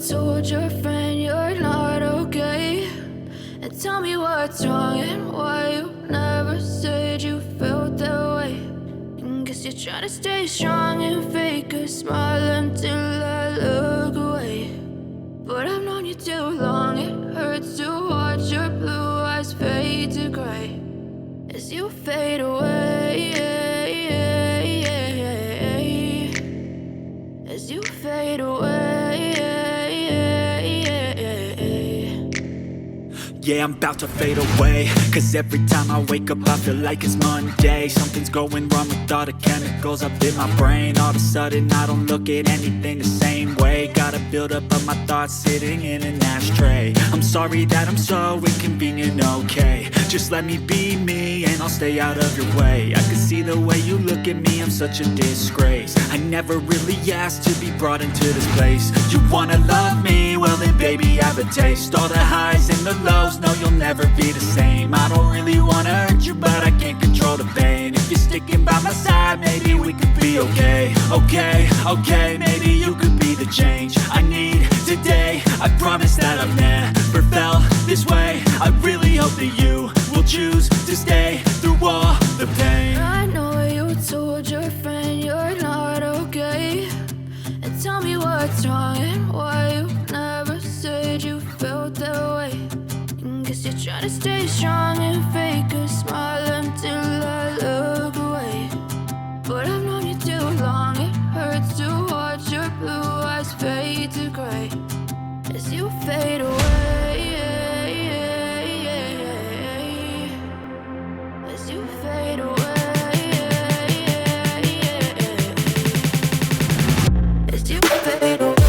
told your friend you're not okay? And tell me what's wrong and why you never said you felt that way. And guess you're trying to stay strong and fake a smile until I look away. But I've known you too long, it hurts to watch your blue eyes fade to gray as you fade away, as you fade away. Yeah, I'm about to fade away, cause every time I wake up I feel like it's Monday. Something's going wrong with all the chemicals up in my brain. All of a sudden I don't look at anything the same way. Got a buildup of my thoughts sitting in an ashtray. I'm sorry that I'm so inconvenient, okay? Just let me be me and I'll stay out of your way. I can see the way you look at me, I'm such a disgrace. I never really asked to be brought into this place. You wanna love me? Well then baby have a taste. All the highs and the lows, no you'll never be the same. I don't really wanna hurt you but I can't control the pain. If you're sticking by my side maybe we could be okay. Okay, maybe you could be the change I need today. I promise that I've never felt this way. I really hope that you will choose to stay through all the pain. I know you told your friend you're not okay. And tell me what's wrong and why you never said you felt that way. And guess you're trying to stay strong and fake a smile until I look away. But I've known you too long, it hurts to watch your blue eyes fade to gray as you fade away, as you fade away, as you fade away.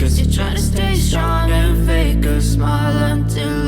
Cause you're trying to stay strong and fake a smile until